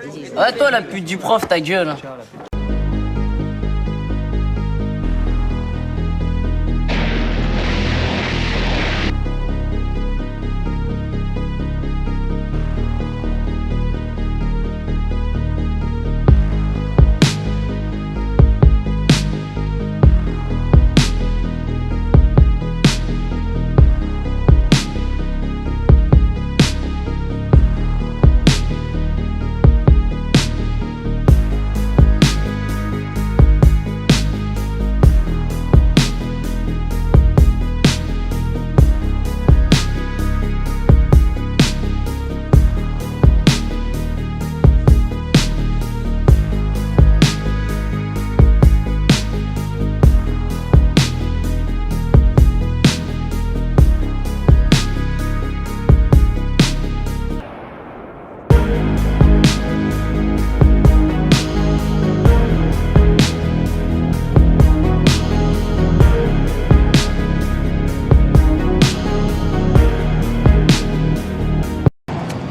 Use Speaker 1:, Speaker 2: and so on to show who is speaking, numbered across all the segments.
Speaker 1: Ouais, toi, la pute du prof, ta gueule. Hein.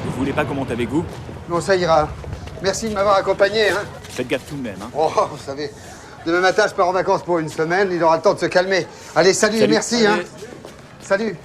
Speaker 2: Vous voulez pas qu'on monte avec vous?
Speaker 3: Non, ça ira. Merci de m'avoir accompagné, hein.
Speaker 2: Faites gaffe tout de même, hein.
Speaker 3: Oh, vous savez, demain matin, je pars en vacances pour une semaine. Il aura le temps de se calmer. Allez, salut et merci, hein. Salut.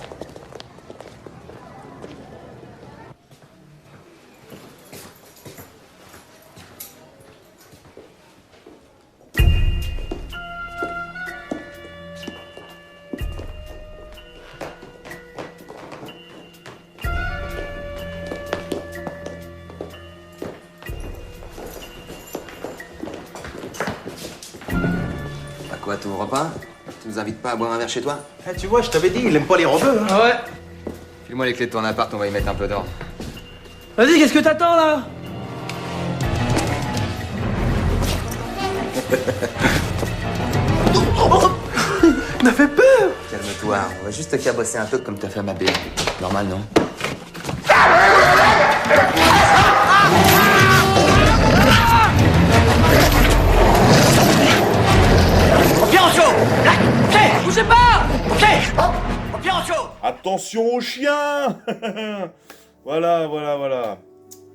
Speaker 4: Bah quoi, t'ouvres pas? Tu nous invites pas à boire un verre chez toi?
Speaker 5: Eh, tu vois, je t'avais dit, il aime pas les rebeux, hein.
Speaker 1: Ouais.
Speaker 4: File-moi les clés de ton appart, on va y mettre un peu d'ordre.
Speaker 1: Vas-y, qu'est-ce que t'attends, là?
Speaker 5: M'a fait peur.
Speaker 4: Calme-toi, on va juste te cabosser un peu comme ta femme à B. Normal, non?
Speaker 1: Viens en chaud! Là! Ok! Bougez pas! Ok! Viens en chaud!
Speaker 6: Attention aux chiens. Voilà, voilà, voilà.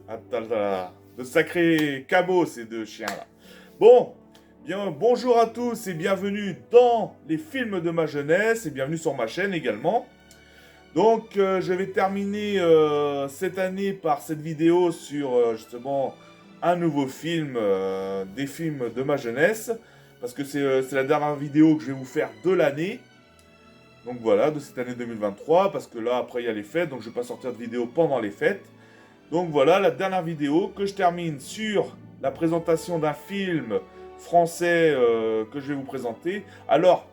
Speaker 6: Attends, de sacrés cabots, ces deux chiens-là. Bon, bien, bonjour à tous et bienvenue dans les films de ma jeunesse et bienvenue sur ma chaîne également. Donc, je vais terminer cette année par cette vidéo sur justement un nouveau film, des films de ma jeunesse. Parce que c'est la dernière vidéo que je vais vous faire de l'année. Donc voilà, de cette année 2023. Parce que là, après, il y a les fêtes. Donc je ne vais pas sortir de vidéo pendant les fêtes. Donc voilà, la dernière vidéo que je termine sur la présentation d'un film français que je vais vous présenter. Alors,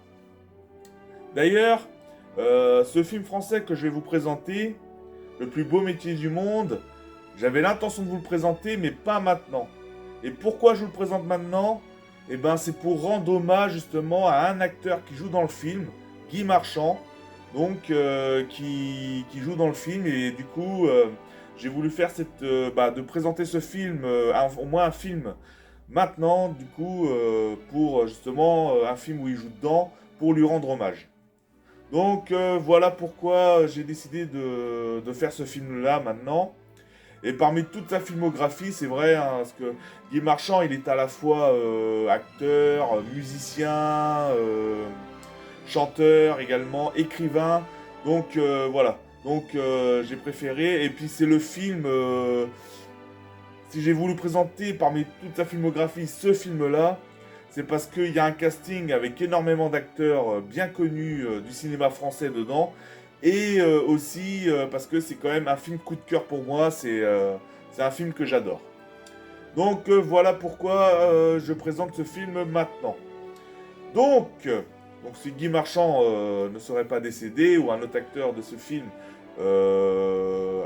Speaker 6: d'ailleurs, ce film français que je vais vous présenter, Le plus beau métier du monde, j'avais l'intention de vous le présenter, mais pas maintenant. Et pourquoi je vous le présente maintenant ? Eh ben, c'est pour rendre hommage justement à un acteur qui joue dans le film, Guy Marchand, donc qui joue dans le film. Et du coup, j'ai voulu faire de présenter ce film, au moins un film maintenant, du coup, pour justement un film où il joue dedans, pour lui rendre hommage. Donc voilà pourquoi j'ai décidé de faire ce film-là maintenant. Et parmi toute sa filmographie, c'est vrai, hein, parce que Guy Marchand, il est à la fois acteur, musicien, chanteur également, écrivain. Donc voilà, donc j'ai préféré. Et puis c'est le film, si j'ai voulu présenter parmi toute sa filmographie ce film-là, c'est parce qu'il y a un casting avec énormément d'acteurs bien connus du cinéma français dedans. Et aussi parce que c'est quand même un film coup de cœur pour moi, c'est un film que j'adore. Donc voilà pourquoi je présente ce film maintenant. Donc si Guy Marchand ne serait pas décédé, ou un autre acteur de ce film,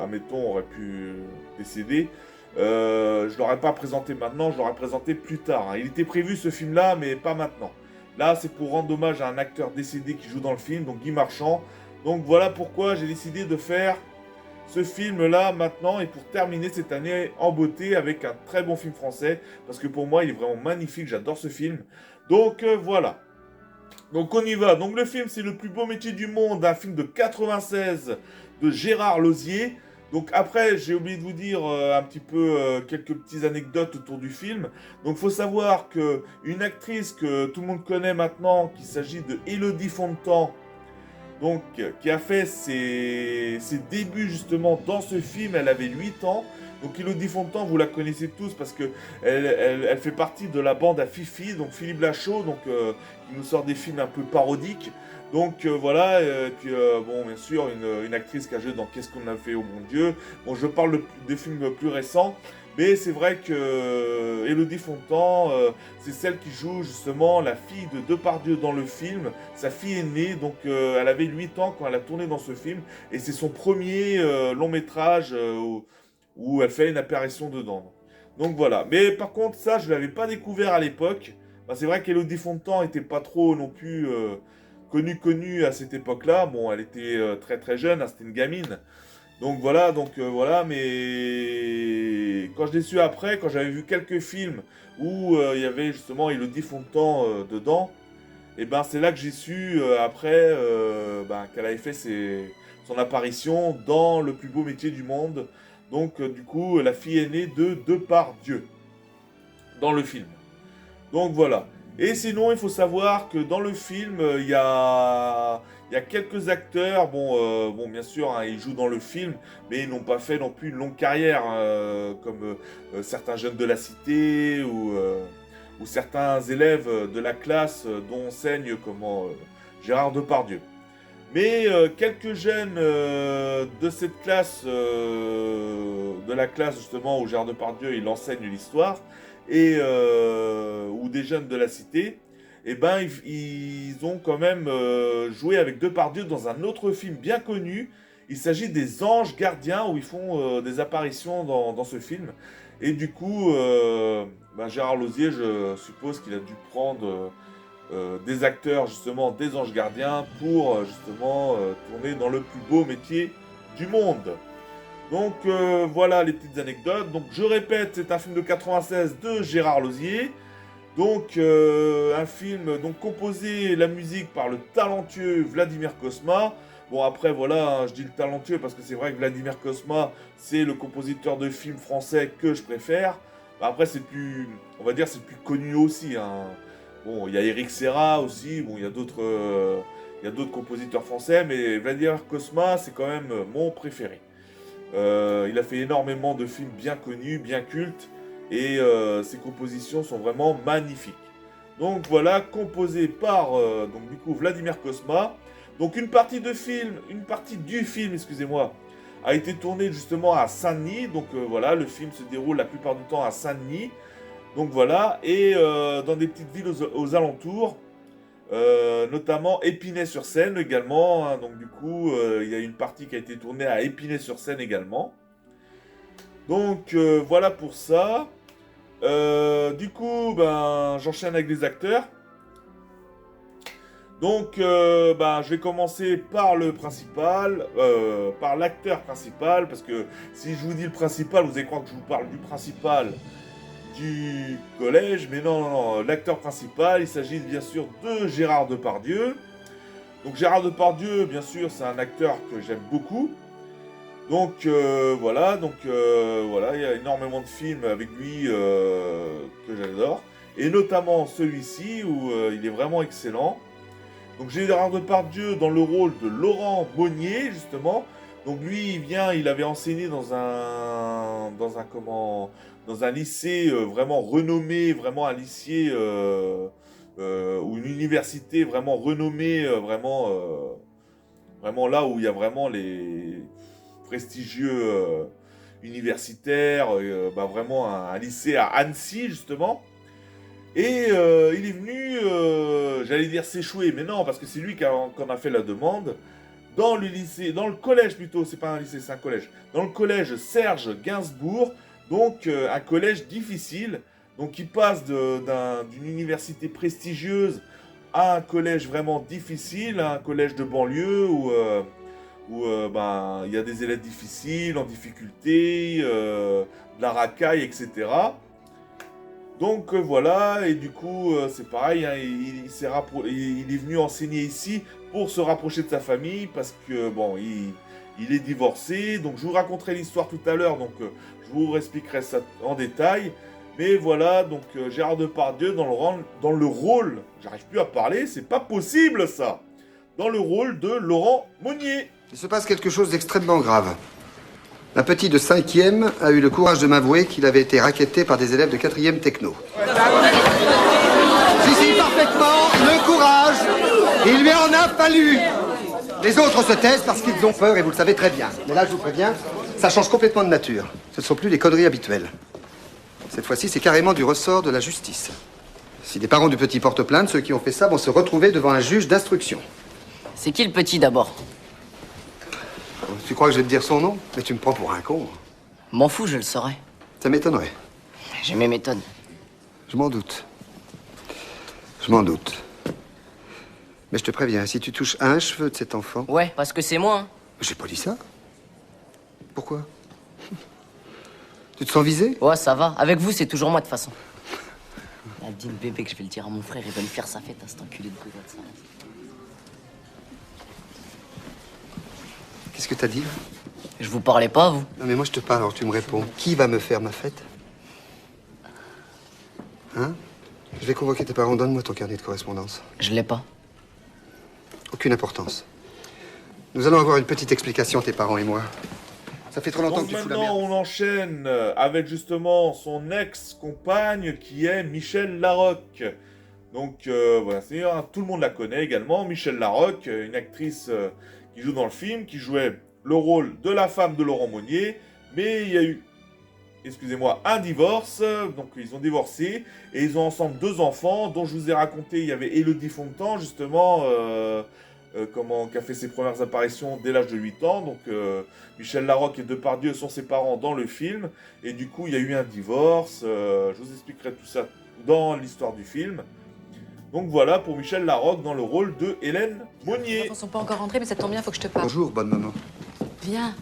Speaker 6: admettons, aurait pu décéder, je ne l'aurais pas présenté maintenant, je l'aurais présenté plus tard. Hein. Il était prévu ce film-là, mais pas maintenant. Là, c'est pour rendre hommage à un acteur décédé qui joue dans le film, donc Guy Marchand. Donc voilà pourquoi j'ai décidé de faire ce film-là maintenant et pour terminer cette année en beauté avec un très bon film français. Parce que pour moi, il est vraiment magnifique, j'adore ce film. Donc voilà. Donc on y va. Donc le film, c'est Le plus beau métier du monde, un film de 96 de Gérard Lauzier. Donc après, j'ai oublié de vous dire un petit peu quelques petites anecdotes autour du film. Donc faut savoir que une actrice que tout le monde connaît maintenant, qu'il s'agit de Élodie Fontan, donc qui a fait ses débuts justement dans ce film, elle avait 8 ans. Donc Élodie Fontan, vous la connaissez tous parce que elle fait partie de la bande à Fifi, donc Philippe Lachaud, donc qui nous sort des films un peu parodiques. Donc voilà, et puis bon, bien sûr, une actrice qui a joué dans Qu'est-ce qu'on a fait au bon Dieu. Bon, je parle des films plus récents, mais c'est vrai que Élodie Fontan, c'est celle qui joue justement la fille de Depardieu dans le film. Sa fille est née, donc elle avait 8 ans quand elle a tourné dans ce film, et c'est son premier long métrage où elle fait une apparition dedans. Donc voilà, mais par contre, ça, je ne l'avais pas découvert à l'époque. Bah, c'est vrai qu'Élodie Fontan n'était pas trop non plus connue à cette époque-là. Bon, elle était très très jeune, hein, c'était une gamine. Donc voilà, mais quand je l'ai su après, quand j'avais vu quelques films où il y avait justement Élodie Fontan dedans, et ben c'est là que j'ai su après qu'elle avait fait son apparition dans Le plus beau métier du monde. Donc du coup, la fille aînée de Depardieu dans le film. Donc voilà. Et sinon, il faut savoir que dans le film, il y a quelques acteurs. Bon, bien sûr, hein, ils jouent dans le film, mais ils n'ont pas fait non plus une longue carrière, comme certains jeunes de la cité ou certains élèves de la classe dont enseigne Gérard Depardieu. Mais quelques jeunes de cette classe, de la classe justement où Gérard Depardieu il enseigne l'histoire, et ou des jeunes de la cité, et ben ils ont quand même joué avec Depardieu dans un autre film bien connu. Il s'agit des Anges Gardiens, où ils font des apparitions dans ce film. Et du coup, Gérard Lauzier, je suppose qu'il a dû prendre des acteurs justement des Anges Gardiens pour justement tourner dans Le plus beau métier du monde. Donc voilà les petites anecdotes. Donc je répète, c'est un film de 96 de Gérard Lauzier. Donc un film donc composé la musique par le talentueux Vladimir Cosma. Bon après voilà, hein, je dis le talentueux parce que c'est vrai que Vladimir Cosma, c'est le compositeur de films français que je préfère. Après c'est plus, on va dire c'est plus connu aussi, hein. Bon, il y a Eric Serra aussi, bon, il y a d'autres compositeurs français, mais Vladimir Cosma, c'est quand même mon préféré. Il a fait énormément de films bien connus, bien cultes, et ses compositions sont vraiment magnifiques. Donc voilà, composé par donc du coup Vladimir Cosma. Donc une partie du film, excusez-moi, a été tournée justement à Saint-Denis. Donc voilà, le film se déroule la plupart du temps à Saint-Denis. Donc voilà, et dans des petites villes aux alentours, notamment Épinay-sur-Seine également, hein. Donc du coup, il y a une partie qui a été tournée à Épinay-sur-Seine également. Donc voilà pour ça. Du coup, j'enchaîne avec les acteurs. Donc je vais commencer par le principal, par l'acteur principal, parce que si je vous dis le principal, vous allez croire que je vous parle du principal du collège, mais non, l'acteur principal, il s'agit bien sûr de Gérard Depardieu. Donc Gérard Depardieu, bien sûr, c'est un acteur que j'aime beaucoup. Donc voilà, il y a énormément de films avec lui que j'adore, et notamment celui-ci où il est vraiment excellent. Donc Gérard Depardieu dans le rôle de Laurent Monnier, justement. Donc lui, il avait enseigné dans un lycée vraiment renommé, vraiment un lycée ou une université vraiment renommée, vraiment là où il y a vraiment les prestigieux universitaires, vraiment un lycée à Annecy justement. Et il est venu, j'allais dire s'échouer, mais non, parce que c'est lui qui en a fait la demande. Dans le collège plutôt, c'est pas un lycée, c'est un collège. Dans le collège Serge Gainsbourg, donc un collège difficile, donc qui passe d'une université prestigieuse à un collège vraiment difficile, un collège de banlieue où il y a des élèves difficiles, en difficulté, de la racaille, etc. Donc voilà, et du coup c'est pareil, hein, il est venu enseigner ici pour se rapprocher de sa famille, parce que bon, il est divorcé. Donc je vous raconterai l'histoire tout à l'heure, donc je vous expliquerai ça en détail. Mais voilà, donc Gérard Depardieu dans le rôle, j'arrive plus à parler, c'est pas possible ça, dans le rôle de Laurent Monnier.
Speaker 3: Il se passe quelque chose d'extrêmement grave. Un petit de 5e a eu le courage de m'avouer qu'il avait été racketté par des élèves de 4e techno. Si, parfaitement, le courage, il lui en a fallu. Les autres se taisent parce qu'ils ont peur et vous le savez très bien. Mais là, je vous préviens, ça change complètement de nature. Ce ne sont plus les conneries habituelles. Cette fois-ci, c'est carrément du ressort de la justice. Si les parents du petit portent plainte, ceux qui ont fait ça vont se retrouver devant un juge d'instruction.
Speaker 1: C'est qui le petit d'abord?
Speaker 3: Tu crois que je vais te dire son nom? Mais tu me prends pour un con.
Speaker 1: M'en fous, je le saurais.
Speaker 3: Ça m'étonnerait.
Speaker 1: J'ai mes méthodes.
Speaker 3: Je m'en doute. Je m'en doute. Mais je te préviens, si tu touches un cheveu de cet enfant...
Speaker 1: Ouais, parce que c'est moi, hein.
Speaker 3: J'ai pas dit ça. Pourquoi? Tu te sens visé?
Speaker 1: Ouais, ça va. Avec vous, c'est toujours moi, de toute façon. Dis le bébé que je vais le dire à mon frère, il va me faire sa fête à cet enculé de gouverne.
Speaker 3: Qu'est-ce que t'as dit, là?
Speaker 1: Je vous parlais pas, vous?
Speaker 3: Non, mais moi, je te parle, alors tu me réponds. Qui va me faire ma fête? Hein? Je vais convoquer tes parents. Donne-moi ton carnet de correspondance.
Speaker 1: Je l'ai pas.
Speaker 3: Aucune importance. Nous allons avoir une petite explication, tes parents et moi. Ça fait trop longtemps
Speaker 6: Donc
Speaker 3: que tu fous la merde.
Speaker 6: maintenant, on enchaîne avec justement son ex-compagne qui est Michel Larocque. Donc voilà, tout le monde la connaît également. Michel Larocque, une actrice qui joue dans le film, qui jouait le rôle de la femme de Laurent Monnier. Mais il y a eu, excusez-moi, un divorce. Donc ils ont divorcé et ils ont ensemble 2 enfants, dont je vous ai raconté, il y avait Élodie Fontan, justement, qui a fait ses premières apparitions dès l'âge de 8 ans. Donc Michel Larocque et Depardieu sont ses parents dans le film. Et du coup, il y a eu un divorce. Je vous expliquerai tout ça dans l'histoire du film. Donc voilà pour Michel Larocque dans le rôle de Hélène Monnier.
Speaker 7: Les enfants sont pas encore rentrés, mais ça tombe bien, faut que je te parle.
Speaker 3: Bonjour, bonne maman.
Speaker 7: Viens.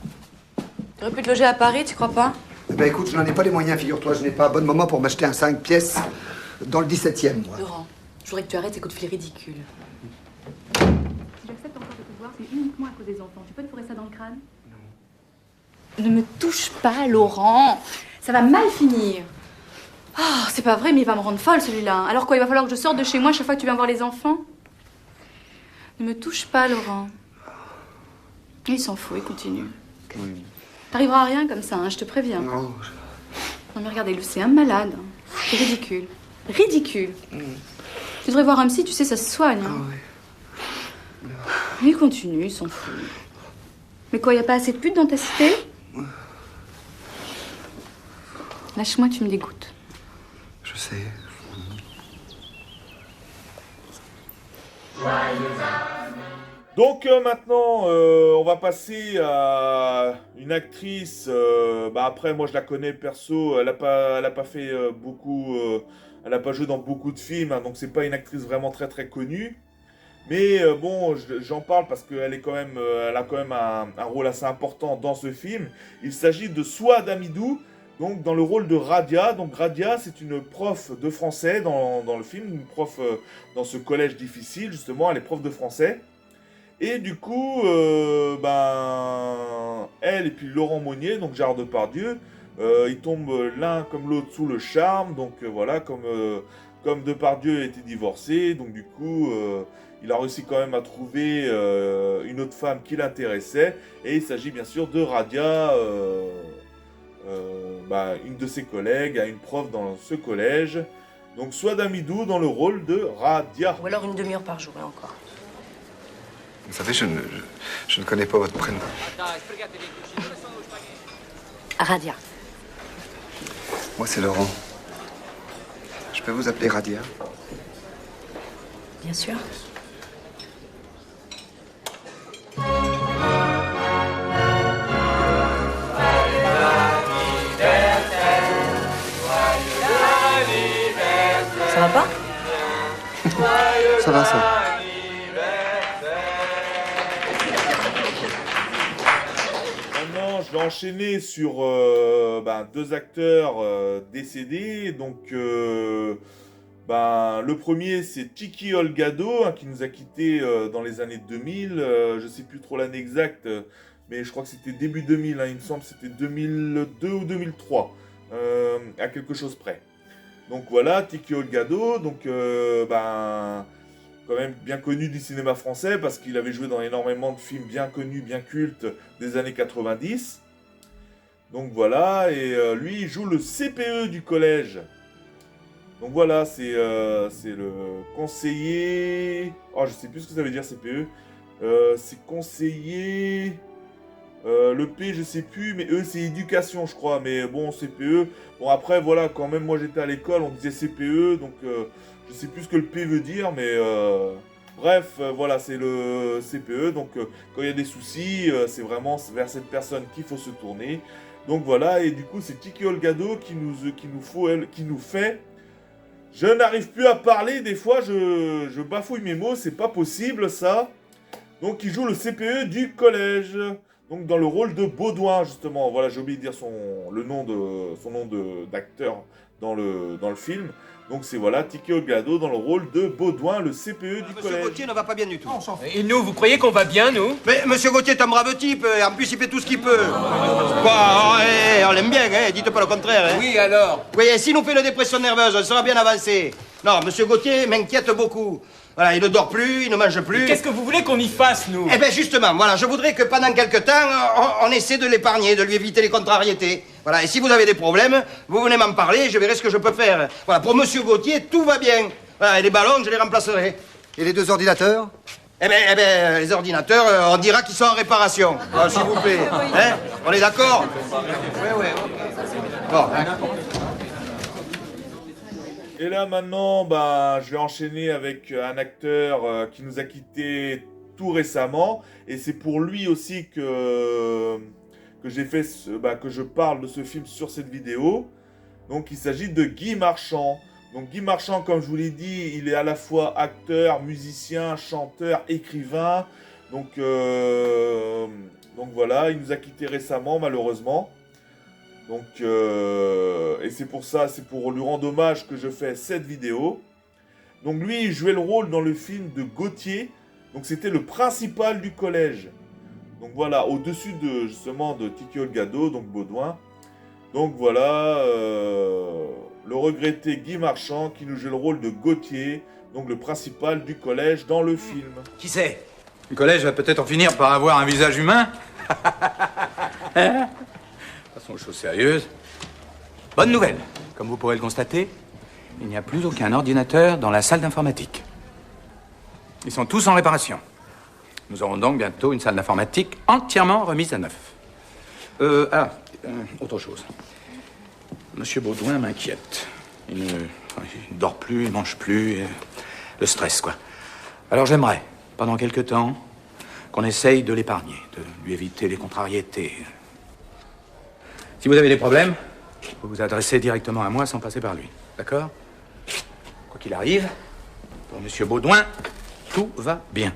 Speaker 7: Tu aurais pu te loger à Paris, tu crois pas?
Speaker 3: Eh ben écoute, je n'en ai pas les moyens, figure-toi. Je n'ai pas bonne maman pour m'acheter un 5 pièces dans le 17e, moi.
Speaker 7: Laurent, je voudrais que tu arrêtes ces coups de fil ridicules.
Speaker 8: Si j'accepte encore de te voir, c'est uniquement à cause des enfants. Tu peux te fourrer ça dans le crâne?
Speaker 7: Ne me touche pas, Laurent. Ça va mal finir. Ah, c'est pas vrai, mais il va me rendre folle, celui-là. Alors quoi, il va falloir que je sorte de chez moi chaque fois que tu viens voir les enfants? Ne me touche pas, Laurent. Il s'en fout, il continue.
Speaker 3: Oui.
Speaker 7: T'arriveras à rien comme ça, hein, je te préviens.
Speaker 3: Non,
Speaker 7: Non mais regardez-le, c'est un malade. C'est ridicule. Ridicule. Tu devrais voir un psy, tu sais, ça se soigne. Hein. Il continue, il s'en fout. Mais quoi, y a pas assez de putes dans ta cité? Lâche-moi, tu me dégoûtes.
Speaker 3: je sais.
Speaker 6: Donc maintenant, on va passer à une actrice. Après, moi je la connais perso. Elle a pas fait beaucoup. Elle a pas joué dans beaucoup de films, hein, donc c'est pas une actrice vraiment très très connue. Mais bon, j'en parle parce qu'elle est quand même, elle a quand même un rôle assez important dans ce film. Il s'agit de Souad Amidou, donc dans le rôle de Radia. Donc Radia, c'est une prof de français dans le film, une prof dans ce collège difficile justement. Elle est prof de français. Et du coup, elle et puis Laurent Monnier, donc Gérard Depardieu, ils tombent l'un comme l'autre sous le charme. Donc voilà, comme Depardieu était divorcé, donc du coup, il a réussi quand même à trouver une autre femme qui l'intéressait. Et il s'agit bien sûr de Radia, une de ses collègues, une prof dans ce collège. Donc Souad Amidou dans le rôle de Radia.
Speaker 7: Ou alors une demi-heure par jour, et encore.
Speaker 3: Vous savez, je ne connais pas votre prénom.
Speaker 7: Radia.
Speaker 3: Moi, c'est Laurent. Je peux vous appeler Radia?
Speaker 7: Bien sûr. Ça va pas?
Speaker 3: Ça va, ça.
Speaker 6: Maintenant, je vais enchaîner sur 2 acteurs décédés. Donc, le premier, c'est Tiki Olgado, hein, qui nous a quittés dans les années 2000. Je sais plus trop l'année exacte, mais je crois que c'était début 2000, hein, il me semble que c'était 2002 ou 2003, à quelque chose près. Donc voilà, Tiki Olgado, donc quand même bien connu du cinéma français parce qu'il avait joué dans énormément de films bien connus, bien cultes des années 90. Donc voilà, et lui il joue le CPE du collège. Donc voilà, c'est le conseiller... Oh, je sais plus ce que ça veut dire CPE. C'est conseiller... le P, je sais plus, mais eux, c'est éducation, je crois. Mais bon, CPE... Bon, après, voilà, quand même, moi, j'étais à l'école, on disait CPE, donc je sais plus ce que le P veut dire, mais... Bref, voilà, c'est le CPE, donc quand il y a des soucis, c'est vraiment vers cette personne qu'il faut se tourner. Donc voilà, et du coup, c'est Tiki Olgado qui nous fait... Je n'arrive plus à parler, des fois, je bafouille mes mots, c'est pas possible, ça. Donc, il joue le CPE du collège. Donc, dans le rôle de Baudouin, justement. Voilà, j'ai oublié de dire son nom d'acteur dans le film. Donc, c'est voilà, Tiki Olgado dans le rôle de Baudouin, le CPE du collège.
Speaker 9: Monsieur Gauthier ne va pas bien du tout.
Speaker 10: Et nous, vous croyez qu'on va bien, nous?
Speaker 9: Mais Monsieur Gauthier est un brave type, et en plus il fait tout ce qu'il peut. Quoi, on l'aime bien, hein, dites pas le contraire. Hein.
Speaker 10: Oui, alors?
Speaker 9: Oui, s'il nous fait une dépression nerveuse, on sera bien avancé. Non, Monsieur Gauthier m'inquiète beaucoup. Voilà, il ne dort plus, il ne mange plus.
Speaker 10: Qu'est-ce que vous voulez qu'on y fasse, nous?
Speaker 9: Eh bien, justement, voilà, je voudrais que pendant quelque temps, on essaie de l'épargner, de lui éviter les contrariétés. Voilà, et si vous avez des problèmes, vous venez m'en parler, je verrai ce que je peux faire. Voilà, pour Monsieur Gauthier, tout va bien. Voilà, et les ballons, je les remplacerai.
Speaker 3: Et les 2 ordinateurs?
Speaker 9: Eh bien, les ordinateurs, on dira qu'ils sont en réparation. Alors, s'il vous plaît. Hein? On est d'accord? Oui, Bon.
Speaker 6: Et là maintenant, je vais enchaîner avec un acteur qui nous a quittés tout récemment. Et c'est pour lui aussi que j'ai fait, que je parle de ce film sur cette vidéo. Donc il s'agit de Guy Marchand. Donc Guy Marchand, comme je vous l'ai dit, il est à la fois acteur, musicien, chanteur, écrivain. Donc voilà, il nous a quittés récemment malheureusement. Donc, et c'est pour ça, c'est pour lui rendre hommage que je fais cette vidéo. Donc lui, il jouait le rôle dans le film de Gauthier. Donc c'était le principal du collège. Donc voilà, au-dessus de justement de Tiki Olgado, donc Baudouin. Donc voilà, le regretté Guy Marchand qui nous joue le rôle de Gauthier, donc le principal du collège dans le film.
Speaker 9: Qui c'est?
Speaker 11: Le collège va peut-être en finir par avoir un visage humain. Passons aux choses sérieuses. Bonne nouvelle. Comme vous pourrez le constater, il n'y a plus aucun ordinateur dans la salle d'informatique. Ils sont tous en réparation. Nous aurons donc bientôt une salle d'informatique entièrement remise à neuf. Autre chose. Monsieur Baudouin m'inquiète. Il ne dort plus, il mange plus. Le stress, quoi. Alors j'aimerais, pendant quelque temps, qu'on essaye de l'épargner, de lui éviter les contrariétés. Si vous avez des problèmes, vous vous adressez directement à moi sans passer par lui. D'accord? Quoi qu'il arrive, pour Monsieur Baudouin, tout va bien.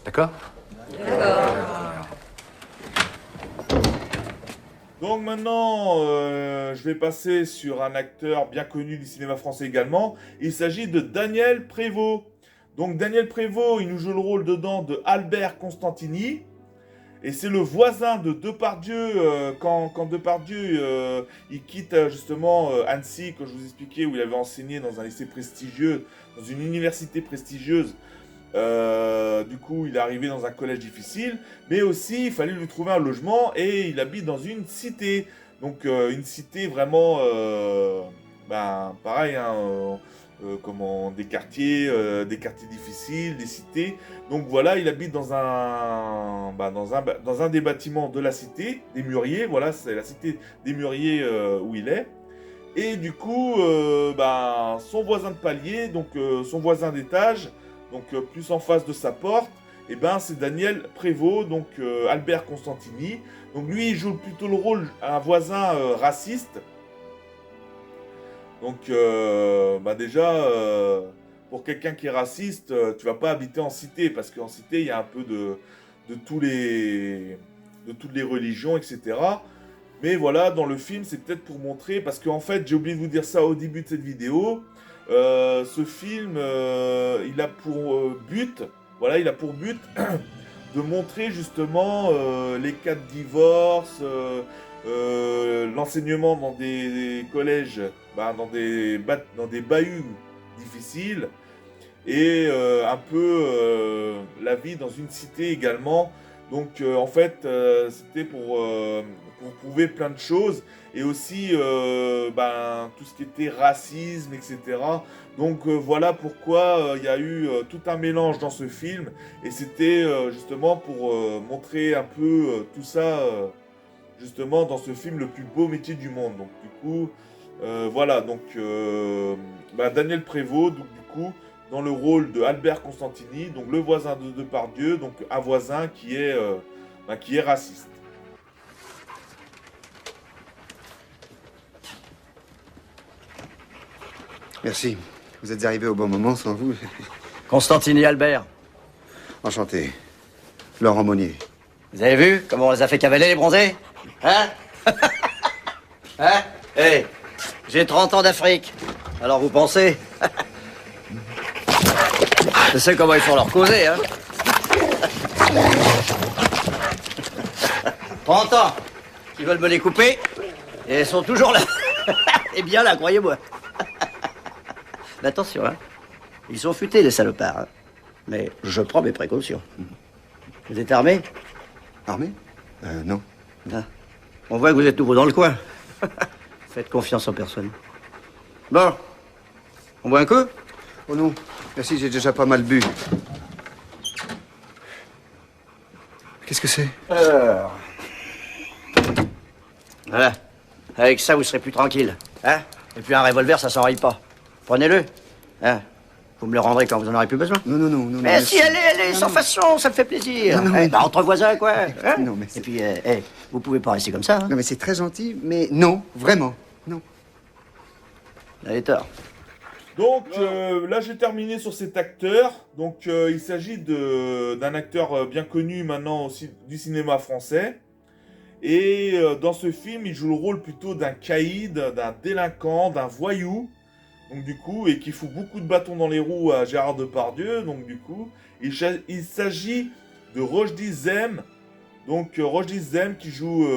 Speaker 11: D'accord? D'accord.
Speaker 6: Donc maintenant, je vais passer sur un acteur bien connu du cinéma français également. Il s'agit de Daniel Prévost. Donc Daniel Prévost, il nous joue le rôle dedans de Albert Constantini. Et c'est le voisin de Depardieu, quand Depardieu il quitte justement Annecy, comme je vous expliquais, où il avait enseigné dans un lycée prestigieux, dans une université prestigieuse. Du coup, il est arrivé dans un collège difficile, mais aussi il fallait lui trouver un logement et il habite dans une cité. Donc une cité vraiment, pareil, hein, des quartiers difficiles, des cités. Donc voilà, il habite dans un des bâtiments de la cité, des Mûriers. Voilà, c'est la cité des Mûriers où il est. Et du coup, son voisin de palier, donc son voisin d'étage, donc plus en face de sa porte, et c'est Daniel Prévost, donc Albert Constantini. Donc lui, il joue plutôt le rôle d'un voisin raciste. Donc déjà, pour quelqu'un qui est raciste, tu vas pas habiter en cité, parce qu'en cité, il y a un peu de toutes les religions, etc. Mais voilà, dans le film, c'est peut-être pour montrer, parce qu'en fait, j'ai oublié de vous dire ça au début de cette vidéo, ce film, il a pour but de montrer justement les cas de divorce, l'enseignement dans des collèges, dans des bahuts difficiles, et un peu la vie dans une cité également. Donc en fait, c'était pour prouver plein de choses, et aussi tout ce qui était racisme, etc. Donc voilà pourquoi il y a eu tout un mélange dans ce film, et c'était justement pour montrer un peu tout ça, justement dans ce film, le plus beau métier du monde. Donc du coup, voilà, donc Daniel Prévost, donc du coup, dans le rôle de Albert Constantini, donc le voisin de Depardieu, donc un voisin qui est raciste.
Speaker 3: Merci. Vous êtes arrivé au bon moment, sans vous.
Speaker 12: Constantini Albert.
Speaker 3: Enchanté. Laurent Monnier.
Speaker 12: Vous avez vu comment on les a fait cavaler, les bronzés? Hein? Hein? Hé, j'ai 30 ans d'Afrique. Alors vous pensez? Je sais comment ils font leur causer, hein? 30 ans. Ils veulent me les couper. Et ils sont toujours là. Et bien là, croyez-moi. Mais attention, hein. Ils sont futés, les salopards. Hein. Mais je prends mes précautions. Vous êtes armé?
Speaker 3: Armé? Non.
Speaker 12: Ah. On voit que vous êtes nouveau dans le coin. Faites confiance en personne. Bon. On boit un coup?
Speaker 3: Oh non. Merci, j'ai déjà pas mal bu. Qu'est-ce que c'est?
Speaker 12: Voilà. Avec ça, vous serez plus tranquille. Hein? Et puis un revolver, ça s'enraye pas. Prenez-le. Hein? Vous me le rendrez quand vous en aurez plus besoin.
Speaker 3: Non.
Speaker 12: Mais si, allez, sans façon, ça me fait plaisir.
Speaker 3: Non,
Speaker 12: entre voisins, quoi. Hein?
Speaker 3: Non, mais
Speaker 12: et puis, vous pouvez pas rester comme ça. Hein?
Speaker 3: Non, mais c'est très gentil, mais non, vraiment, non.
Speaker 12: Allez, tort.
Speaker 6: Donc là, j'ai terminé sur cet acteur. Donc il s'agit d'un acteur bien connu maintenant aussi du cinéma français. Et dans ce film, il joue le rôle plutôt d'un caïd, d'un délinquant, d'un voyou. Donc du coup, et qui fout beaucoup de bâtons dans les roues à Gérard Depardieu. Donc du coup, il s'agit de Rochdi Zem. Donc Rochdi Zem qui joue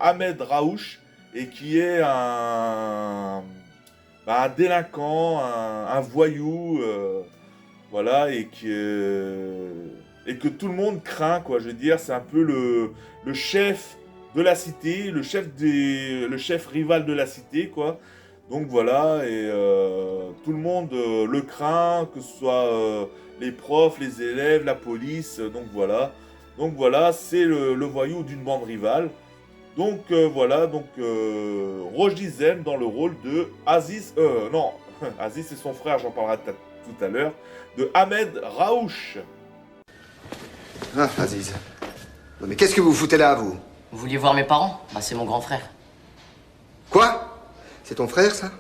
Speaker 6: Ahmed Raouch et qui est un délinquant, un voyou, voilà, et que tout le monde craint, quoi. Je veux dire, c'est un peu le chef de la cité, le chef rival de la cité, quoi. Donc voilà, et tout le monde le craint, que ce soit les profs, les élèves, la police, donc voilà. Donc voilà, c'est le voyou d'une bande rivale. Donc voilà, Rochdi Zem dans le rôle de Aziz, non, Aziz c'est son frère, j'en parlerai tout à l'heure, de Ahmed Raouch.
Speaker 3: Ah, Aziz. Non mais qu'est-ce que vous foutez là, vous?
Speaker 1: Vous vouliez voir mes parents? C'est mon grand frère.
Speaker 3: Quoi? C'est ton frère, ça?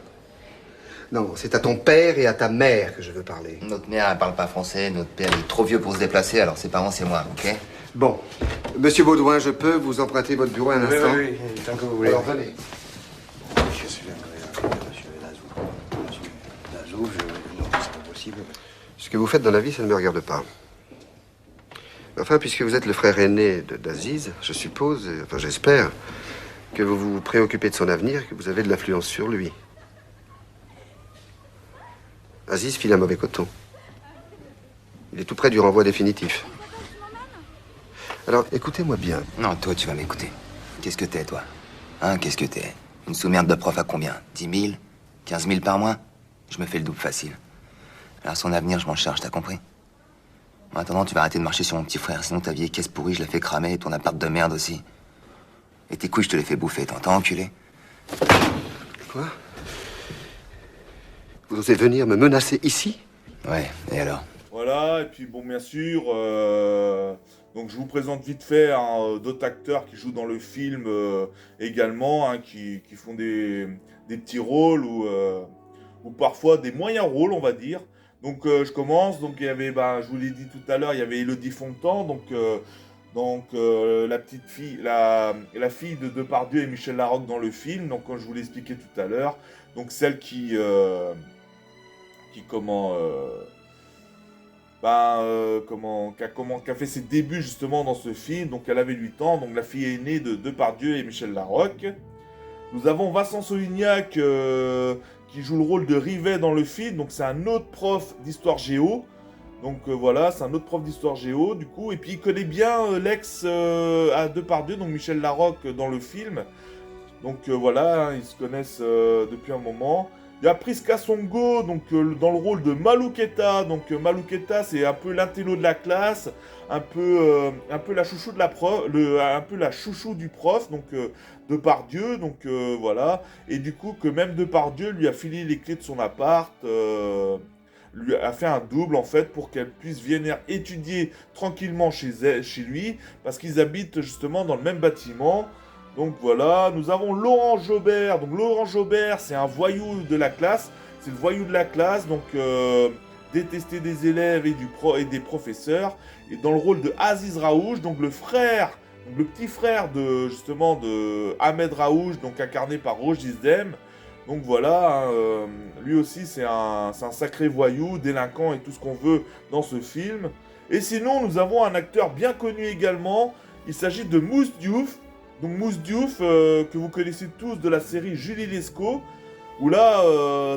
Speaker 3: Non, c'est à ton père et à ta mère que je veux parler.
Speaker 4: Notre mère, elle parle pas français, notre père est trop vieux pour se déplacer, alors ses parents, c'est moi, ok?
Speaker 3: Bon. Monsieur Baudouin, je peux vous emprunter votre bureau un instant?
Speaker 5: Oui, tant que vous voulez.
Speaker 3: Alors, venez.
Speaker 5: Je suis Monsieur Lazou, non, c'est pas possible.
Speaker 3: Ce que vous faites dans la vie, ça ne me regarde pas. Enfin, puisque vous êtes le frère aîné d'Aziz, je suppose, enfin j'espère, que vous vous préoccupez de son avenir et que vous avez de l'influence sur lui. Aziz file un mauvais coton. Il est tout près du renvoi définitif. Alors, écoutez-moi bien.
Speaker 4: Non, toi, tu vas m'écouter. Qu'est-ce que t'es, toi? Hein, qu'est-ce que t'es? Une sous-merde de prof à combien? 10 000? 15 000 par mois? Je me fais le double facile. Alors, son avenir, je m'en charge, t'as compris? En attendant, tu vas arrêter de marcher sur mon petit frère, sinon ta vieille caisse pourrie, je la fais cramer, et ton appart de merde aussi. Et tes couilles, je te les fais bouffer, t'entends, enculé?
Speaker 3: Quoi? Vous osez venir me menacer ici?
Speaker 4: Ouais, et alors?
Speaker 6: Voilà, et puis bon, bien sûr, donc je vous présente vite fait d'autres acteurs qui jouent dans le film également, qui font des petits rôles ou parfois des moyens rôles, on va dire. Donc je commence, donc il y avait, je vous l'ai dit tout à l'heure, il y avait Élodie Fontan, donc la petite fille, la fille de Depardieu et Michel Larocque dans le film, donc comme je vous l'ai expliqué tout à l'heure, donc celle qui qui a fait ses débuts justement dans ce film. Donc elle avait 8 ans, donc la fille aînée de Depardieu et Michel Larocque. Nous avons Vincent Solignac qui joue le rôle de Rivet dans le film, donc c'est un autre prof d'histoire géo. Donc voilà, c'est un autre prof d'histoire géo du coup, et puis il connaît bien l'ex à Depardieu, donc Michel Larocque dans le film. Donc voilà, ils se connaissent depuis un moment. Il y a Priska Songo, donc dans le rôle de Malouketa. Donc Malouketa, c'est un peu l'intello de la classe, un peu la chouchou de la prof, un peu la chouchou du prof, donc Depardieu, donc voilà. Et du coup, que même Depardieu lui a filé les clés de son appart, lui a fait un double en fait pour qu'elle puisse venir étudier tranquillement chez lui, parce qu'ils habitent justement dans le même bâtiment. Donc voilà, nous avons Laurent Jobert. Donc Laurent Jobert, c'est un voyou de la classe. C'est le voyou de la classe, donc détesté des élèves et des professeurs. Et dans le rôle de Aziz Raouch, donc le frère, donc le petit frère de justement de Ahmed Raouch, donc incarné par Roch Dizem. Donc voilà, hein, lui aussi c'est un sacré voyou, délinquant et tout ce qu'on veut dans ce film. Et sinon, nous avons un acteur bien connu également. Il s'agit de Mousse Diouf. Donc Mousse Diouf, que vous connaissez tous de la série Julie Lescaut, où là,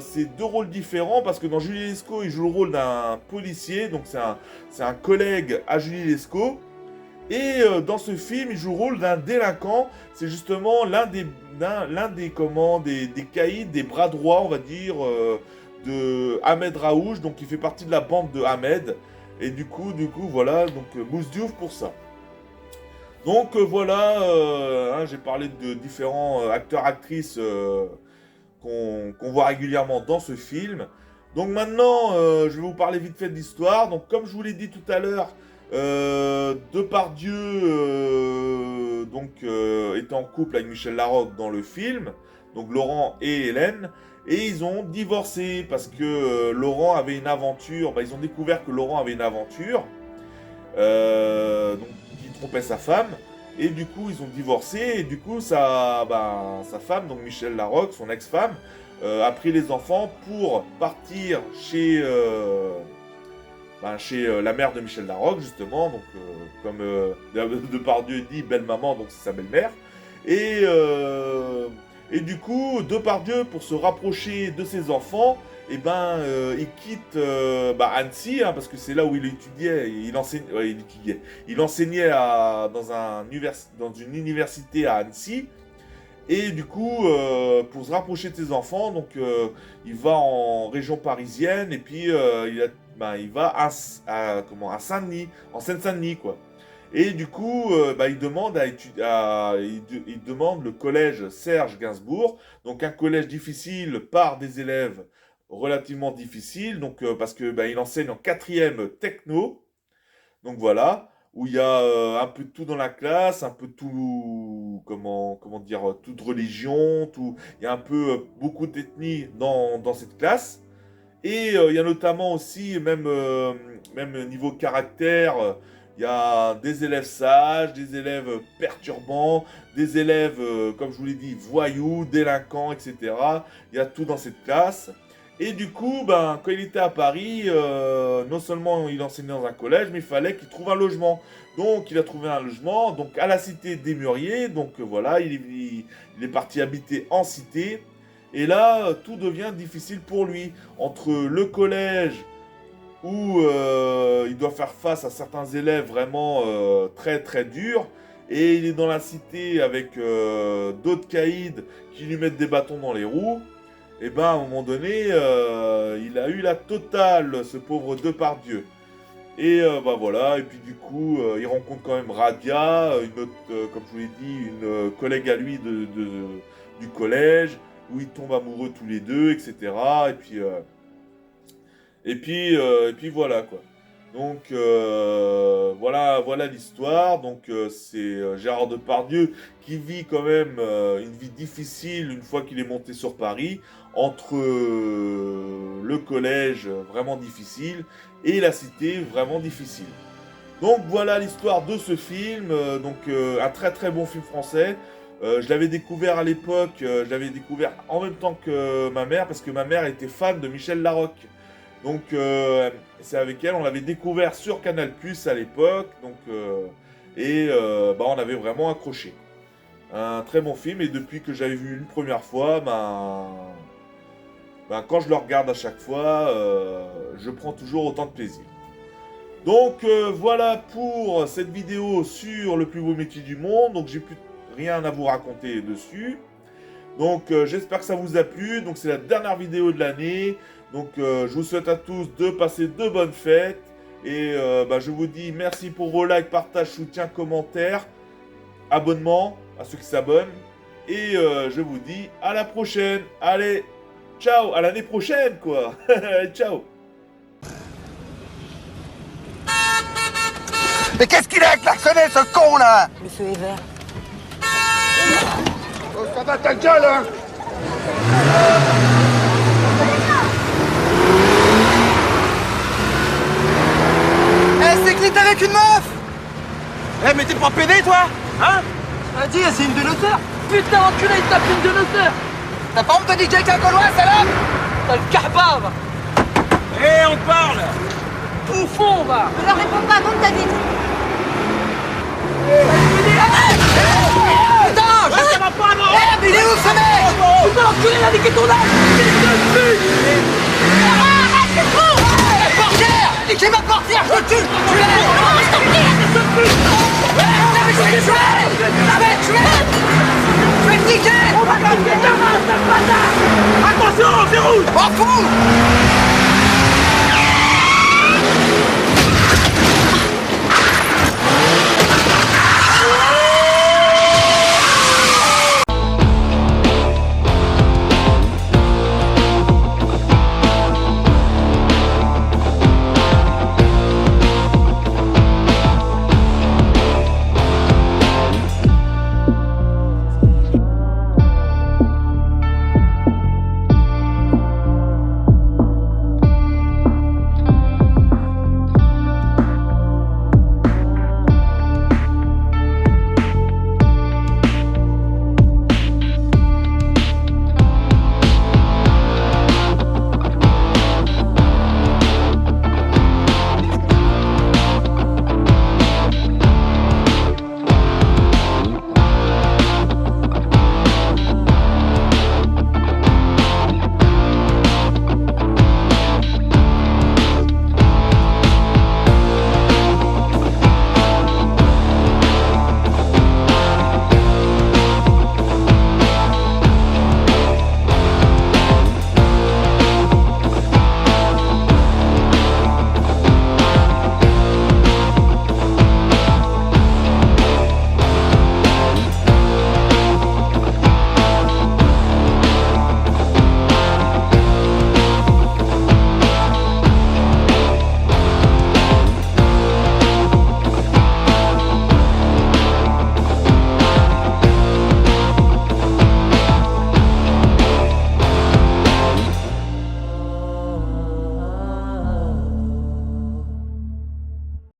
Speaker 6: c'est deux rôles différents, parce que dans Julie Lescaut, il joue le rôle d'un policier, donc c'est un collègue à Julie Lescaut, et dans ce film, il joue le rôle d'un délinquant, c'est justement l'un des caïds, des bras droits, on va dire, de Ahmed Raouch, donc il fait partie de la bande de Ahmed, et du coup, voilà, donc Mousse Diouf pour ça. Donc voilà, hein, j'ai parlé de différents acteurs-actrices qu'on voit régulièrement dans ce film. Donc maintenant, je vais vous parler vite fait de l'histoire. Donc comme je vous l'ai dit tout à l'heure, Depardieu était en couple avec Michel Larocque dans le film, donc Laurent et Hélène, et ils ont divorcé parce que Laurent avait une aventure. Ils ont découvert que Laurent avait une aventure. Donc trompait sa femme, et du coup ils ont divorcé, et du coup sa femme, donc Michel Larocque, son ex-femme, a pris les enfants pour partir chez la mère de Michel Larocque, justement, donc comme Depardieu dit, belle maman, donc c'est sa belle-mère, et du coup Depardieu, pour se rapprocher de ses enfants, il quitte Annecy, hein, parce que c'est là où il étudiait, il enseignait dans une université à Annecy, et du coup, pour se rapprocher de ses enfants, donc il va en région parisienne, et puis il va à Saint-Denis, en Seine-Saint-Denis, quoi. Et du coup, il demande il demande le collège Serge Gainsbourg, donc un collège difficile par des élèves relativement difficiles, donc parce que il enseigne en 4e techno, donc voilà, où il y a un peu de tout dans la classe, un peu de tout, comment dire, toute religion, tout, il y a un peu beaucoup d'ethnie dans cette classe, et il y a notamment aussi, même niveau caractère, il y a des élèves sages, des élèves perturbants, des élèves, comme je vous l'ai dit, voyous, délinquants, etc. Il y a tout dans cette classe. Et du coup, quand il était à Paris, non seulement il enseignait dans un collège, mais il fallait qu'il trouve un logement. Donc il a trouvé un logement, donc à la cité des Mûriers. Donc voilà, il est parti habiter en cité. Et là, tout devient difficile pour lui. Entre le collège, où il doit faire face à certains élèves vraiment très très durs, et il est dans la cité avec d'autres caïds qui lui mettent des bâtons dans les roues, et à un moment donné, il a eu la totale, ce pauvre Depardieu. Et voilà, et puis du coup, il rencontre quand même Radia, une autre, comme je vous l'ai dit, une collègue à lui du collège, où ils tombent amoureux tous les deux, etc. Et puis voilà, quoi. Donc voilà l'histoire. Donc c'est Gérard Depardieu qui vit quand même une vie difficile une fois qu'il est monté sur Paris, entre le collège vraiment difficile et la cité vraiment difficile. Donc voilà l'histoire de ce film, un très très bon film français. Je l'avais découvert à l'époque, je l'avais découvert en même temps que ma mère, parce que ma mère était fan de Michel Larocque. Donc, c'est avec elle, on l'avait découvert sur Canal+ à l'époque. Donc, on avait vraiment accroché. Un très bon film, et depuis que j'avais vu une première fois, quand je le regarde à chaque fois, je prends toujours autant de plaisir. Donc voilà pour cette vidéo sur le plus beau métier du monde. Donc j'ai plus rien à vous raconter dessus. Donc j'espère que ça vous a plu. Donc c'est la dernière vidéo de l'année. Donc je vous souhaite à tous de passer de bonnes fêtes. Et je vous dis merci pour vos likes, partages, soutiens, commentaires, abonnements à ceux qui s'abonnent. Et je vous dis à la prochaine. Allez, ciao, à l'année prochaine quoi. Ciao.
Speaker 9: Mais qu'est-ce qu'il a klaxonné, ce con, là?
Speaker 13: Le feu est vert.
Speaker 9: Oh, ça va ta gueule, hein?
Speaker 13: C'est que t'es avec une meuf!
Speaker 9: Eh, mais t'es pas pédé, toi? Hein?
Speaker 13: Vas-y, c'est une de nos sœurs! Putain, enculé, il tape une de nos sœurs! T'as pas honte de DJ avec un Gaulois, salope? T'as le carbave!
Speaker 9: Eh, on te parle!
Speaker 13: Bouffon, va!
Speaker 14: Ne leur réponds pas, monte ta vitre!
Speaker 13: Putain! Ça va pas, non! Eh, mais il est où, ce mec? Putain, l'enculé, il a niqué ton âge! Il est de plus! Arrête, c'est trop! Portière! Niquez ma portière, je le tue! Tu l'as! Non, je t'en prie! Je vais te niquer! On va te niquer ta race, sale bâtard! Attention, c'est rouge! M'en fous!